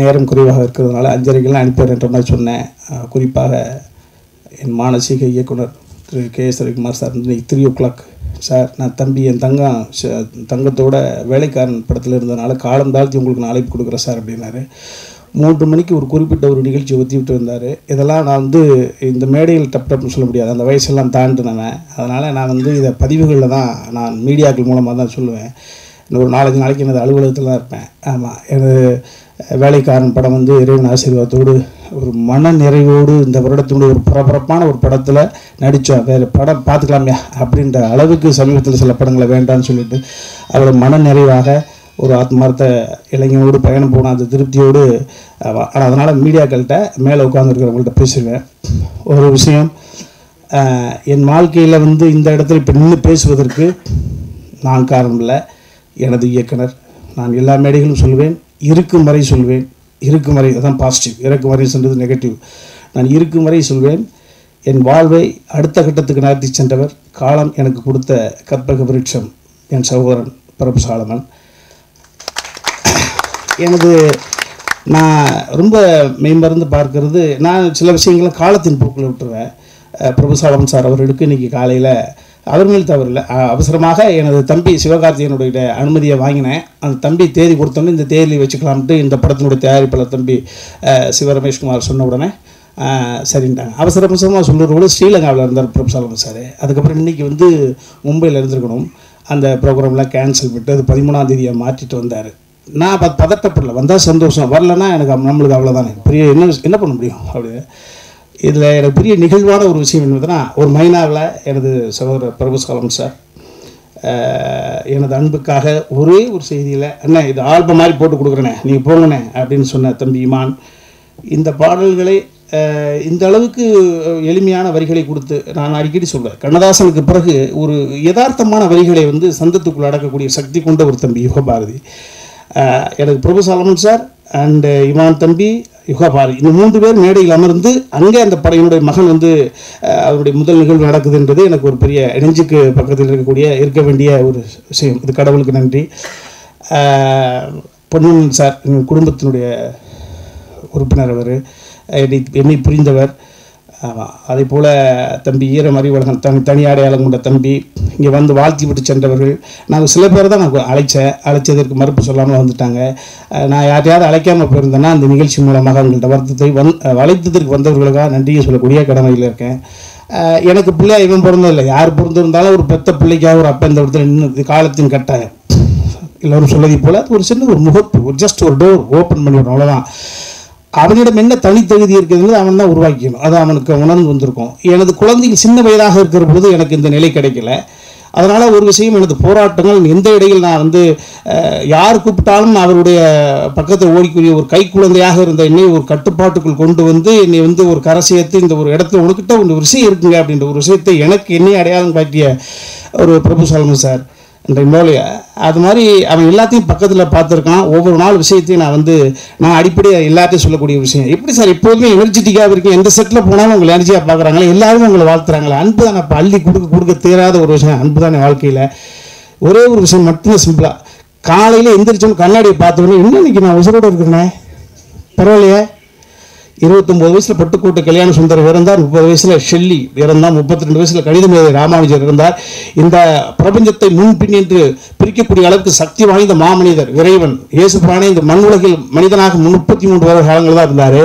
நேரம் குறைவாக இருக்கிறதுனால 5:30 அனுப்பிடுறேன்ற மாதிரி சொன்னேன். குறிப்பாக என் மானசீக இயக்குனர் திரு KS ரவிக்குமார் சார் இன்னைக்கு 3 o'clock சார், நான் தம்பி என் தங்கத்தோட வேலைக்காரன் படத்தில் இருந்ததுனால காலம் தாழ்த்தி உங்களுக்கு நான் அழைப்பு கொடுக்குறேன் சார் அப்படின்னாரு. 3 மணிக்கு ஒரு குறிப்பிட்ட ஒரு நிகழ்ச்சியை ஒத்தி விட்டு வந்தார். இதெல்லாம் நான் இந்த மேடையில் டப்னு சொல்ல முடியாது, அந்த வயசெல்லாம் தாண்டினேன். அதனால் நான் இதை பதிவுகளில் தான் நான் மீடியாக்கள் மூலமாக தான் சொல்லுவேன். இன்னும் ஒரு 4-5 நாளைக்கு எனது அலுவலகத்தில் தான் இருப்பேன். ஆமாம், எனது வேலைக்காரன் படம் இறைவன் ஆசீர்வாதத்தோடு ஒரு மன நிறைவோடு இந்த வருடத்தினுடைய ஒரு பரபரப்பான ஒரு படத்தில் நடித்தோம். வேறு படம் பார்த்துக்கலாமையா அப்படின்ற அளவுக்கு சமீபத்தில் சில படங்களை வேண்டான்னு சொல்லிட்டு அவ்வளோ மன நிறைவாக ஒரு ஆத்மார்த்த இளைஞனோடு பயணம் போன அந்த திருப்தியோடு. ஆனால் அதனால் மீடியாக்கள்கிட்ட மேலே உட்காந்துருக்கிறவங்கள்ட்ட பேசுவேன். ஒரு விஷயம், என் வாழ்க்கையில் இந்த இடத்துல இப்போ நின்று பேசுவதற்கு நான் காரணம் இல்லை, எனது இயக்குனர். நான் எல்லா மேடைகளும் சொல்வேன், இருக்கும் வரை சொல்வேன். இருக்கும் வரை அதான் பாசிட்டிவ், இறக்கும் வரை சென்றது நெகட்டிவ். நான் இருக்கும் வரை சொல்வேன். என் வாழ்வை அடுத்த கட்டத்துக்கு நகர்த்தி சென்றவர், காலம் எனக்கு கொடுத்த கற்பக விருட்சம், என் சகோதரன் பிரபு சாலமன். நான் ரொம்ப மெய்மறந்து பார்க்கறது, நான் சில விஷயங்களை காலத்தின் போக்கில் விட்டுருவேன். பிரபு சாலமன் சார் அவர்களுக்கு இன்றைக்கி காலையில் அவர் மேல் தவறில்லை, அவசரமாக எனது தம்பி சிவகார்த்திகேயனுடைய அனுமதியை வாங்கினேன். அந்த தம்பி தேதி கொடுத்தோன்னே இந்த தேதியில் வச்சுக்கலாம்ட்டு இந்த படத்தினுடைய தயாரிப்பாளர் தம்பி சிவரமேஷ்குமார் சொன்ன உடனே சரின்ட்டாங்க. அவசரமாக சொல்கிறதோடு ஸ்ரீலங்காவில் இருந்தார் பிரபு சாலமன் சார். அதுக்கப்புறம் இன்றைக்கி மும்பையில் இருந்திருக்கணும். அந்த ப்ரோக்ராம்லாம் கேன்சல் விட்டு அது 13ஆம் தேதியை மாற்றிட்டு வந்தார். நான் பதட்டப்படல, வந்தால் சந்தோஷம், வரலன்னா நம்மளுக்கு அவ்வளோதானே, பெரிய என்ன பண்ண முடியும் அப்படி. இதில் எனக்கு பெரிய நிகழ்வான ஒரு விஷயம் என்னதுன்னா, ஒரு மைனாவில் எனது சகோதரர் பிரபு சாலமன் சார் எனது அன்புக்காக ஒரே ஒரு செய்தியில், அண்ணே இது ஆல்பம் மாதிரி போட்டு கொடுக்குறேண்ணே, நீங்கள் போங்கண்ணே அப்படின்னு சொன்ன தம்பி இமான் இந்த பாடல்களை இந்த அளவுக்கு எளிமையான வரிகளை கொடுத்து, நான் அடிக்கடி சொல்வேன், கண்ணதாசனுக்கு பிறகு ஒரு யதார்த்தமான வரிகளை சந்தத்துக்குள் அடக்கக்கூடிய சக்தி கொண்ட ஒரு தம்பி யுகபாரதி. எனக்கு பிரபு சாலமன் சார் அண்டு இமான் தம்பி யுகபாரதி இந்த 3 பேர் மேடையில் அமர்ந்து அங்கே அந்த படையினுடைய மகன் அவருடைய முதல் நிகழ்வு நடக்குதுன்றது எனக்கு ஒரு பெரிய நெஞ்சுக்கு பக்கத்தில் இருக்க வேண்டிய ஒரு விஷயம். இது கடவுளுக்கு நன்றி. பொன்னியின் சார் எங்கள் குடும்பத்தினுடைய உறுப்பினர், அவர் என்னை புரிந்தவர். அதே போல் தம்பி ஈரம் அறிவழகன் தனி அடையாளம் கொண்ட தம்பி இங்கே வாழ்த்தி விட்டு சென்றவர்கள். நாங்கள் சில பேர் தான் நான் அழைச்சதற்கு மறுப்பு சொல்லாமல் வந்துட்டாங்க. நான் யாரையாவது அழைக்காமல் போயிருந்தேன்னா அந்த நிகழ்ச்சி மூலமாக அவங்கள்ட்ட வருத்தத்தை அழைத்ததற்கு வந்தவர்களுக்காக நன்றியை சொல்லக்கூடிய கடமையில் இருக்கேன். எனக்கு பிள்ளை இவன் பிறந்ததில்லை, யார் பிறந்திருந்தாலும் ஒரு பெத்த பிள்ளைக்காக ஒரு அப்போ இந்த இடத்துல நின்று காலத்தின் கட்டாயம் எல்லோரும் சொல்லதை போல் ஒரு சின்ன ஒரு முகப்பு, ஒரு ஜஸ்ட் ஒரு டோர் ஓப்பன் பண்ணிவிடும், அவ்வளோதான். அவனிடம் என்ன தனித்தகுதி இருக்குதுங்கிறது அவன் தான் உருவாக்கிக்கணும், அது அவனுக்கு உணர்ந்து வந்திருக்கும். எனது குழந்தைகள் சின்ன வயதாக இருக்கிற பொழுது எனக்கு இந்த நிலை கிடைக்கல. அதனால் ஒரு விஷயம், எனது போராட்டங்கள் எந்த இடையில் நான் யார் கூப்பிட்டாலும் அவருடைய பக்கத்தில் ஓடிக்கூடிய ஒரு கை குழந்தையாக இருந்த என்னை ஒரு கட்டுப்பாட்டுக்குள் கொண்டு என்னை ஒரு கரை சேர்த்து இந்த ஒரு இடத்துல உனக்கிட்ட ஒரு விஷயம் இருக்குங்க அப்படின்ற ஒரு விஷயத்தை எனக்கு என்னை அடையாளம் காட்டிய ஒரு பிரபு சாலமன் சார் என்ற மூலைய. அது மாதிரி அவன் எல்லாத்தையும் பக்கத்தில் பார்த்துருக்கான். ஒவ்வொரு நாள் விஷயத்தையும் நான் அடிப்படையாக எல்லாத்தையும் சொல்லக்கூடிய விஷயம். எப்படி சார் எப்போதுமே எனர்ஜெட்டிக்காக இருக்கேன், எந்த செட்டில் போனாலும் உங்களை எனர்ஜியாக பார்க்குறாங்களே, எல்லாருமே உங்களை வாழ்த்துறாங்களே, அன்பு தான் அப்போ அள்ளி கொடுக்க தேராத ஒரு விஷயம் அன்பு தானே வாழ்க்கையில். ஒரே ஒரு விஷயம் மட்டும்தான் சிம்பிளாக, காலையில் எந்திரிச்சோன்னு கண்ணாடியை பார்த்தோன்னே இன்னும் இன்றைக்கி நான் உசுரோடு இருக்கிறேனே, பரவாயில்லையே. 29 வயசில் பட்டுக்கோட்டை கல்யாண சுந்தரம் இறந்தார், 30 வயசில் ஷெல்லி இறந்தார், 32 வயசில் கணிதமேதை ராமானுஜர் இருந்தார். இந்த பிரபஞ்சத்தை முன்பின் என்று பிரிக்கக்கூடிய அளவுக்கு சக்தி வாய்ந்த மாமனிதர் இறைவன் இயேசு பிரானே இந்த மண் உலகில் மனிதனாக 33 வருட காலங்கள் தான் இருந்தார்.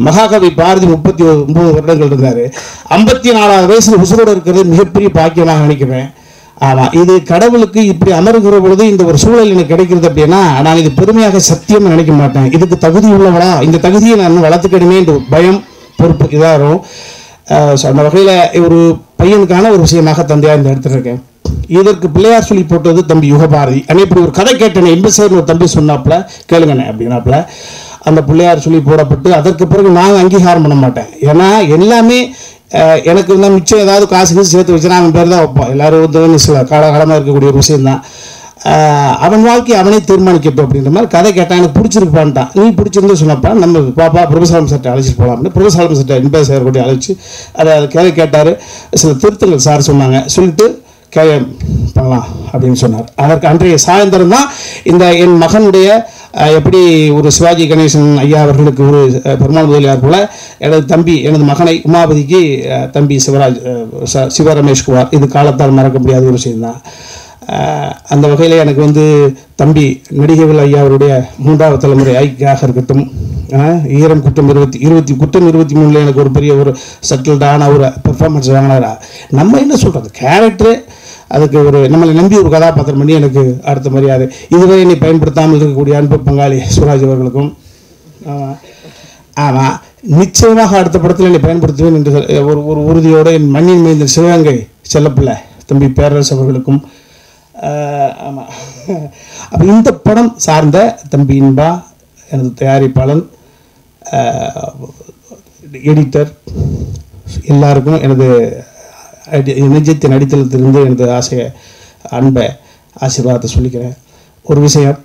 மகாகவி பாரதி 39 வருடங்கள் இருந்தார். 54வது வயசில் உசுரோடு இருக்கிறது மிகப்பெரிய பாக்கியமாக நினைக்கிறேன். ஆமாம், இது கடவுளுக்கு இப்படி அமருகிற பொழுது இந்த ஒரு சூழல் எனக்கு கிடைக்கிறது அப்படின்னா நான் இது பெருமையாக சத்தியம் நினைக்க மாட்டேன். இதுக்கு தகுதி உள்ளவளா, இந்த தகுதியை நான் வளர்த்துக்கிடுமே என்ற பயம் பொறுப்பு இதாகும். அந்த வகையில் ஒரு பையனுக்கான ஒரு விஷயமாக தந்தையாக இந்த இடத்துல இருக்கேன். இதற்கு பிள்ளையார் சொல்லி போட்டது தம்பி யுகபாரதி. அண்ணே இப்படி ஒரு கதை கேட்டேனே, எம்பசர்னு ஒரு தம்பி சொன்னாப்புல, கேளுங்கண்ணே அப்படின்னாப்புல. அந்த பிள்ளையார் சொல்லி போடப்பட்டு அதற்கு பிறகு நாங்கள் அங்கீகாரம் பண்ண மாட்டேன். ஏன்னா எல்லாமே எனக்கு மிச்சம் ஏதாவது காசு சேர்த்து வச்சுனா அவன் பேர் தான் வைப்போம். எல்லோரும் சில காலகாலமாக இருக்கக்கூடிய ஒரு விஷயந்தான். அவன் வாழ்க்கை அவனே தீர்மானிக்கட்டும் அப்படின்ற மாதிரி கதை கேட்டான். எனக்கு பிடிச்சிருப்பான்ட்டான். நீ பிடிச்சிருந்து சொன்னப்பா நம்ம பாப்பா பிரபு சாலமன் சட்டை அழைச்சிட்டு போகலாம்னு பிரபு சாலமன் சட்டை என்பது சார் கூட அழைச்சி அதை கதை கேட்டார். சில திருத்தங்கள் சார் சொன்னாங்க. சொல்லிட்டு பண்ணலாம் அப்படின்னு சொன்னார். அதற்கு அன்றைய சாயந்தரம் தான் இந்த என் மகனுடைய எப்படி ஒரு சிவாஜி கணேசன் ஐயா அவர்களுக்கு ஒரு பெருமாள் முதலியார் போல எனது மகனை உமாபதிக்கு தம்பி சிவ ரமேஷ்குமார், இது காலத்தால் மறக்க முடியாத ஒரு விஷயம் தான். அந்த வகையில் எனக்கு வந்து தம்பி நடிகர்கள் ஐயா அவருடைய 3வது தலைமுறை ஐக்கியாக இருக்கட்டும், ஈரம் குற்றம் 23 எனக்கு ஒரு பெரிய ஒரு செட்டில்டான ஒரு பெர்ஃபார்மன்ஸ் வாங்கினாரா. நம்ம என்ன சொல்கிறது, கேரக்டரு அதுக்கு ஒரு நம்மளை நம்பி ஒரு கதாபாத்திரம் பண்ணி எனக்கு அடுத்த மரியாதை. இதுவரை என்னை பயன்படுத்தாமல் இருக்கக்கூடிய அன்பு பங்காளி சுராஜ் அவர்களுக்கும் ஆமாம் நிச்சயமாக அடுத்த படத்தில் என்னை பயன்படுத்துவேன் என்று ஒரு உறுதியோடு என் மண்ணின் மைந்தன் சிவகங்கை செல்லப்பிள்ளை தம்பி பேரரசு அவர்களுக்கும் ஆமாம். அப்போ இந்த படம் சார்ந்த தம்பி இன்பா, எனது தயாரிப்பாளன், எடிட்டர் எல்லாருக்கும் எனது நிஜத்தின் அடித்தளத்திலிருந்து எனது ஆசையை அன்பை ஆசீர்வாதத்தை சொல்லிக்கிறேன். ஒரு விஷயம்,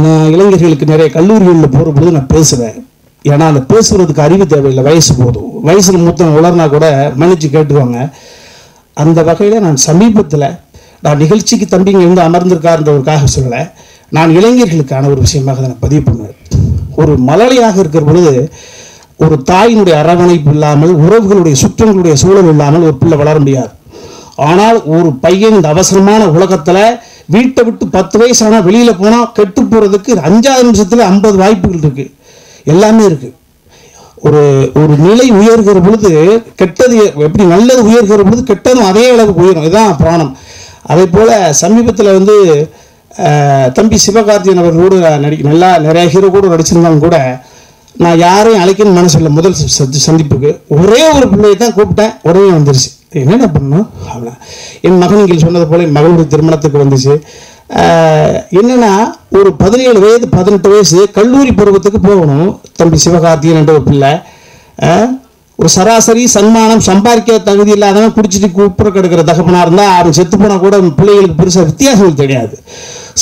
நான் இளைஞர்களுக்கு நிறைய கல்லூரிகளில் போகிற பொழுது நான் பேசுவேன். ஏன்னா அந்த பேசுகிறதுக்கு அறிவு தேவையில்லை, வயசு போதும். வயசில் மூத்தம் உளர்னா கூட மன்னிச்சு கேட்டுக்குவாங்க. அந்த வகையில் நான் சமீபத்தில் நான் நிகழ்ச்சிக்கு தம்பிங்க இருந்து அமர்ந்திருக்காருன்றவருக்காக சொல்லலை, நான் இளைஞர்களுக்கான ஒரு விஷயமாக அதை நான் பதிவு பண்ணுவேன். ஒரு மலலையாக இருக்கிற பொழுது ஒரு தாயினுடைய அரவணைப்பு இல்லாமல், உறவுகளுடைய சுற்றங்களுடைய சூழல் இல்லாமல் ஒரு பிள்ளை வளர முடியாது. ஆனால் ஒரு பையன் இந்த அவசரமான உலகத்தில் வீட்டை விட்டு 10 வயசானால் வெளியில் போனால் கெட்டு போகிறதுக்கு 5 நிமிஷத்தில் 50 வாய்ப்புகள் இருக்குது, எல்லாமே இருக்குது. ஒரு நிலை உயர்கிற பொழுது கெட்டது எப்படி நல்லது உயர்கிற பொழுது கெட்டதும் அதே அளவுக்கு உயரும். இதுதான் புராணம். அதே போல் சமீபத்தில் வந்து தம்பி சிவகார்த்திகேயன் அவர்களோடு நல்லா நிறைய ஹீரோ கூட நடிச்சிருந்தாலும் கூட நான் யாரையும் அழைக்கணும்னு மனசு இல்லை. முதல் சந்திப்புக்கு ஒரே ஒரு பிள்ளையை தான் கூப்பிட்டேன், உடனே வந்துருச்சு. என்னென்ன பண்ணணும் அப்படின்னா, என் மகன் இங்கே சொன்னது போல் என் மகளுடைய திருமணத்துக்கு வந்துச்சு. என்னென்னா ஒரு 17 வயது 18 வயசு கல்லூரி பருவத்துக்கு போகணும். தம்பி சிவகார்த்திகேயன் என்ற ஒரு பிள்ளை, ஒரு சராசரி சன்மானம் சம்பாதிக்க தகுதி இல்லாதவன் குடிச்சிட்டு கூப்பிட கிடக்கிற தகப்பனாக இருந்தால் அவன் செத்து போனால் கூட பிள்ளைகளுக்கு பெருசாக வித்தியாசங்கள் தெரியாது.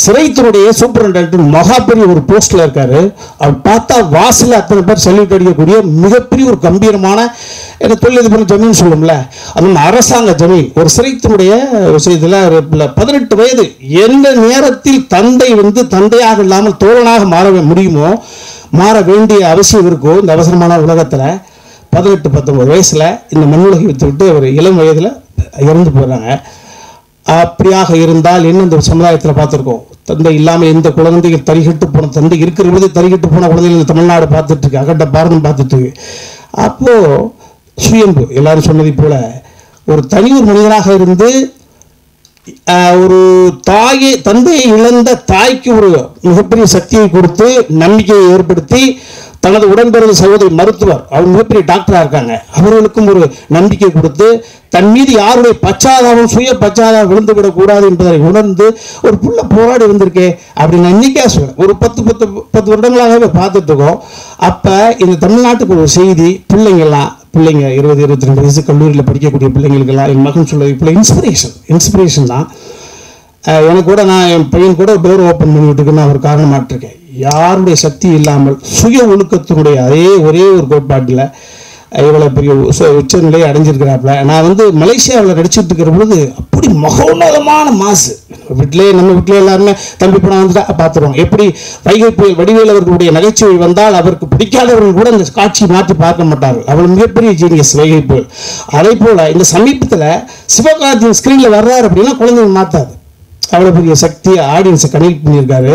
சிறைத்துறையுடைய சூப்பரண்டன்ட் மகா பெரிய ஒரு போஸ்டில் இருக்காரு. அவர் பார்த்தா வாசலில் அத்தனை பேர் சல்யூட் அடிக்கக்கூடிய மிகப்பெரிய ஒரு கம்பீரமான எனக்கு தொழிலதிபர் ஜமீன் சொல்லும்ல, அது அரசாங்க ஜமீன். ஒரு சிறைத்துறைய விஷயத்தில் 18 வயது எந்த நேரத்தில் தந்தை வந்து தந்தையாக இல்லாமல் தோழனாக மாற முடியுமோ, மாற வேண்டிய அவசியம் இருக்கோ இந்த அவசரமான உலகத்தில் 18-19 வயசில் இந்த மண்ணுலகை விட்டு அவர் இளம் வயதில் இறந்து போகிறாங்க. அப்படியாக இருந்தால் என்ன இந்த சமுதாயத்தில் பார்த்துருக்கோம், தந்தை இல்லாமல் எந்த குழந்தைகள் தறிகட்டு போன தந்தை இருக்கிற பொழுது தறிகட்டு போன குழந்தைகள் இந்த தமிழ்நாடு பார்த்துட்டு இருக்கு, அகண்ட பாரதம் பார்த்துட்டு இருக்கு. அப்போது சுயம்பு எல்லாரும் சொன்னதை போல ஒரு தனி ஒரு மனிதனாக இருந்து ஒரு தந்தையை இழந்த தாய்க்கு ஒரு மிகப்பெரிய சக்தியை கொடுத்து நம்பிக்கையை ஏற்படுத்தி தனது உடன்பிறந்த சகோதரி மருத்துவர், அவங்க மிகப்பெரிய டாக்டராக இருக்காங்க, அவர்களுக்கும் ஒரு நம்பிக்கை கொடுத்து தன் மீது யாருடைய பச்சாதாபம் சுய பச்சாதாபம் விழுந்து விடக்கூடாது என்பதை உணர்ந்து ஒரு புள்ள போராடி வந்திருக்கே அப்படின்னு நான் இன்னைக்கே சொல்றேன். ஒரு 10 வருடங்களாகவே பார்த்துட்டு இருக்கோம். அப்போ இந்த தமிழ்நாட்டுக்கு ஒரு செய்தி, பிள்ளைங்க 20-22 வயசு கல்லூரியில் படிக்கக்கூடிய பிள்ளைங்களுக்கெல்லாம் என் மகன் சொல்றது இப்போ இன்ஸ்பிரேஷன் தான். எனக்கு கூட நான் என் பையன் கூட டோர் ஓப்பன் பண்ணி விட்டுருக்குன்னு அவர் காரணமாட்டிருக்கேன். யாருடைய சக்தி இல்லாமல் சுய ஒழுக்கத்தினுடைய அதே ஒரே ஒரு கோட்பாட்டில் இவ்வளோ பெரிய உச்சநிலையை அடைஞ்சிருக்கிறாப்புல. நான் வந்து மலேசியாவில் நடிச்சுட்டு இருக்கிற பொழுது அப்படி மகோன்னதமான மாசு. நம்ம வீட்டிலே எல்லாருமே தம்பி படம் வந்துட்டா பார்த்துருவோம். எப்படி வைகை புயல் வடிவேல் அவர்களுடைய நகைச்சுவை வந்தால் அவருக்கு பிடிக்காதவர்கள் கூட இந்த காட்சி மாற்றி பார்க்க மாட்டார்கள். அவள் மிகப்பெரிய ஜீனியஸ் வைகை புயல். அதே போல் இந்த சமீபத்தில் சிவகார்த்திகேயன் ஸ்க்ரீனில் வர்றாரு அப்படின்னா குழந்தைங்க மாற்றாது. அவ்வளோ பெரிய சக்தி ஆடியன்ஸை கனெக்ட் பண்ணியிருக்காரு.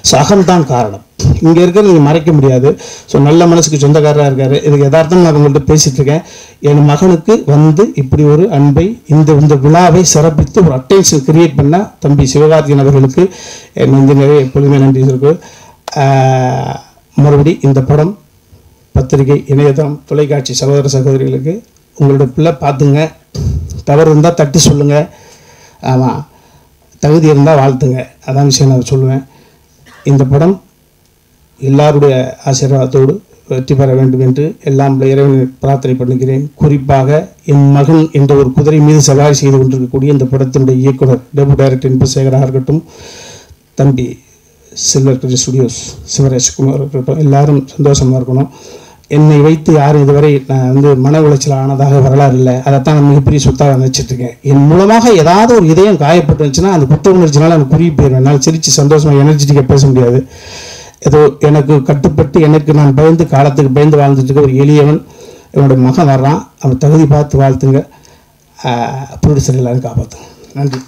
ஸோ அகம்தான் காரணம், இங்கே இருக்கிறது நீங்கள் மறைக்க முடியாது. ஸோ நல்ல மனசுக்கு சொந்தக்காரராக இருக்கார். இதுக்கு யதார்த்தம் நான் உங்கள்கிட்ட பேசிகிட்டு இருக்கேன். என் மகனுக்கு வந்து இப்படி ஒரு அன்பை இந்த விழாவை சிறப்பித்து ஒரு அட்டென்ஷன் கிரியேட் பண்ண தம்பி சிவகார்த்திகேயன் அவர்களுக்கு என் நிறைய எப்பொழுதுமே நன்றி இருக்கு. மறுபடி இந்த படம் பத்திரிகை இணையதளம் தொலைக்காட்சி சகோதர சகோதரிகளுக்கு உங்களோட பிள்ளை பார்த்துங்க, தவறு இருந்தால் தட்டி சொல்லுங்கள், ஆமாம் தகுதி இருந்தால் வாழ்த்துங்க, அதான் விஷயம் நான் சொல்லுவேன். இந்த படம் எல்லாருடைய ஆசீர்வாதத்தோடு வெற்றி பெற வேண்டும் என்று எல்லாம் இறைவனை பிரார்த்தனை பண்ணுகிறேன். குறிப்பாக என் மகன் என்ற ஒரு குதிரை மீது சவாரி செய்து கொண்டிருக்கக்கூடிய இந்த படத்தினுடைய இயக்குனர் டெபு டைரக்டர் என்ப சேகராக இருக்கட்டும், தம்பி சில்வர் ஸ்டுடியோஸ் சிவராஜ்குமார் இருக்கட்டும், எல்லாரும் சந்தோஷமாக இருக்கணும். என்னை வைத்து யாரும் இதுவரை நான் வந்து மன உளைச்சல் ஆனதாக வரலாறு இல்லை. அதைத்தான் நான் மிகப்பெரிய சொத்தாக நினச்சிட்ருக்கேன். என் மூலமாக ஏதாவது ஒரு இதயம் காயப்பட்டு வந்துச்சுன்னா அந்த குத்த உணர்ச்சினால எனக்கு குறுகி போயிடுவேன். என்னால் சிரித்து சந்தோஷமாக எனர்ஜெட்டிக்காக பேச முடியாது. ஏதோ எனக்கு கட்டுப்பட்டு எனக்கு நான் பயந்து காலத்துக்கு பயந்து வாழ்ந்துட்டு இருக்க ஒரு எளியவன் என்னோடய மகன் வர்றான். அவன் தகுதி பார்த்து வாழ்த்துங்க. ப்ரொடியூசர் எல்லாரும் காப்பாற்றுங்க. நன்றி.